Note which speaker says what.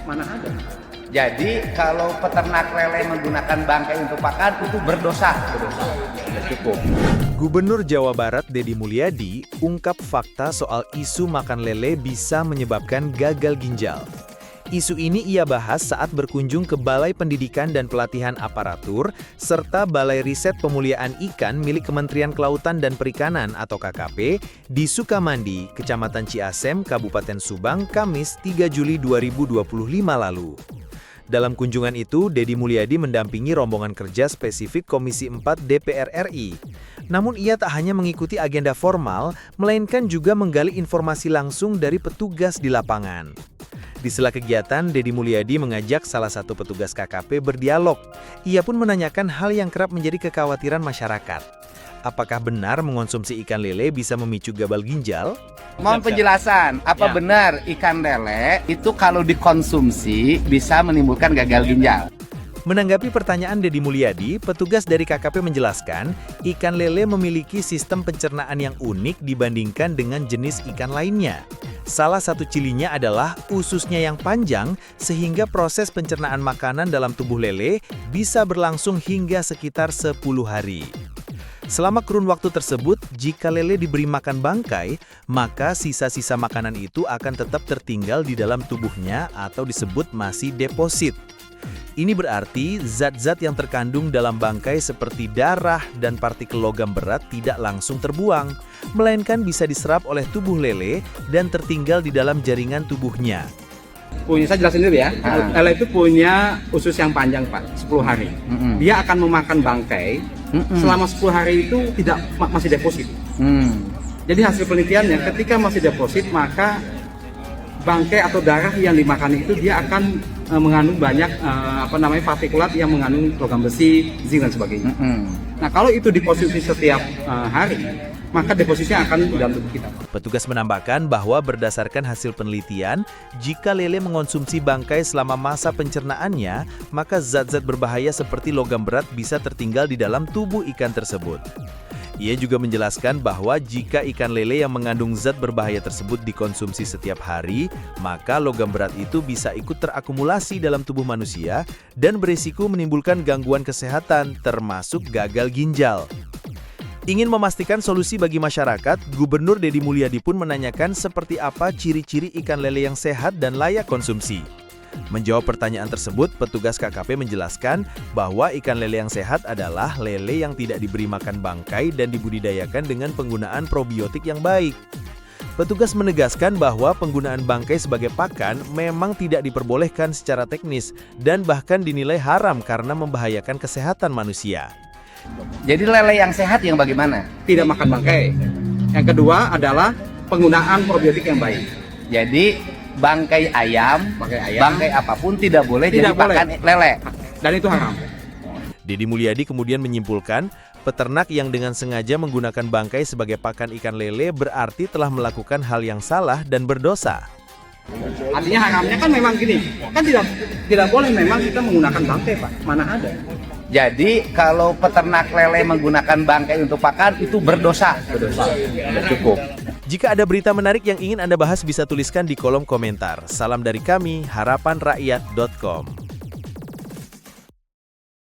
Speaker 1: Mana ada.
Speaker 2: Jadi kalau peternak lele menggunakan bangkai untuk pakan itu berdosa. Sudah cukup.
Speaker 3: Gubernur Jawa Barat Deddy Mulyadi ungkap fakta soal isu makan lele bisa menyebabkan gagal ginjal. Isu ini ia bahas saat berkunjung ke Balai Pendidikan dan Pelatihan Aparatur serta Balai Riset Pemuliaan Ikan milik Kementerian Kelautan dan Perikanan atau KKP di Sukamandi, Kecamatan Ciasem, Kabupaten Subang, Kamis 3 Juli 2025 lalu. Dalam kunjungan itu, Deddy Mulyadi mendampingi rombongan kerja spesifik Komisi 4 DPR RI. Namun ia tak hanya mengikuti agenda formal, melainkan juga menggali informasi langsung dari petugas di lapangan. Di sela kegiatan, Deddy Mulyadi mengajak salah satu petugas KKP berdialog. Ia pun menanyakan hal yang kerap menjadi kekhawatiran masyarakat. Apakah benar mengonsumsi ikan lele bisa memicu gagal ginjal?
Speaker 2: Mohon penjelasan, apa benar ikan lele itu kalau dikonsumsi bisa menimbulkan gagal ginjal?
Speaker 3: Menanggapi pertanyaan Deddy Mulyadi, petugas dari KKP menjelaskan, ikan lele memiliki sistem pencernaan yang unik dibandingkan dengan jenis ikan lainnya. Salah satu cirinya adalah ususnya yang panjang, sehingga proses pencernaan makanan dalam tubuh lele bisa berlangsung hingga sekitar 10 hari. Selama kurun waktu tersebut, jika lele diberi makan bangkai, maka sisa-sisa makanan itu akan tetap tertinggal di dalam tubuhnya atau disebut masih deposit. Ini berarti zat-zat yang terkandung dalam bangkai seperti darah dan partikel logam berat tidak langsung terbuang, melainkan bisa diserap oleh tubuh lele dan tertinggal di dalam jaringan tubuhnya.
Speaker 1: Saya jelasin dulu ya. Lele itu punya usus yang panjang, Pak, 10 hari. Dia akan memakan bangkai selama 10 hari itu masih deposit. Jadi hasil penelitiannya ketika masih deposit, maka bangkai atau darah yang dimakan itu dia akan mengandung banyak partikulat yang mengandung logam besi, zinc dan sebagainya. Nah, kalau itu dikonsumsi setiap hari, maka depositnya akan di dalam tubuh kita.
Speaker 3: Petugas menambahkan bahwa berdasarkan hasil penelitian, jika lele mengonsumsi bangkai selama masa pencernaannya, maka zat-zat berbahaya seperti logam berat bisa tertinggal di dalam tubuh ikan tersebut. Ia juga menjelaskan bahwa jika ikan lele yang mengandung zat berbahaya tersebut dikonsumsi setiap hari, maka logam berat itu bisa ikut terakumulasi dalam tubuh manusia dan berisiko menimbulkan gangguan kesehatan, termasuk gagal ginjal. Ingin memastikan solusi bagi masyarakat, Gubernur Deddy Mulyadi pun menanyakan seperti apa ciri-ciri ikan lele yang sehat dan layak konsumsi. Menjawab pertanyaan tersebut, petugas KKP menjelaskan bahwa ikan lele yang sehat adalah lele yang tidak diberi makan bangkai dan dibudidayakan dengan penggunaan probiotik yang baik. Petugas menegaskan bahwa penggunaan bangkai sebagai pakan memang tidak diperbolehkan secara teknis dan bahkan dinilai haram karena membahayakan kesehatan manusia.
Speaker 2: Jadi lele yang sehat yang bagaimana?
Speaker 1: Tidak makan bangkai. Yang kedua adalah penggunaan probiotik yang baik.
Speaker 2: Jadi bangkai ayam, bangkai apapun tidak boleh jadi pakan lele.
Speaker 1: Dan itu haram.
Speaker 3: Deddy Mulyadi kemudian menyimpulkan, peternak yang dengan sengaja menggunakan bangkai sebagai pakan ikan lele berarti telah melakukan hal yang salah dan berdosa.
Speaker 1: Artinya haramnya kan memang gini, kan tidak boleh memang kita menggunakan bangkai, Pak. Mana ada.
Speaker 2: Jadi kalau peternak lele menggunakan bangkai untuk pakan itu berdosa. Sudah cukup.
Speaker 3: Jika ada berita menarik yang ingin Anda bahas bisa tuliskan di kolom komentar. Salam dari kami, harapanrakyat.com.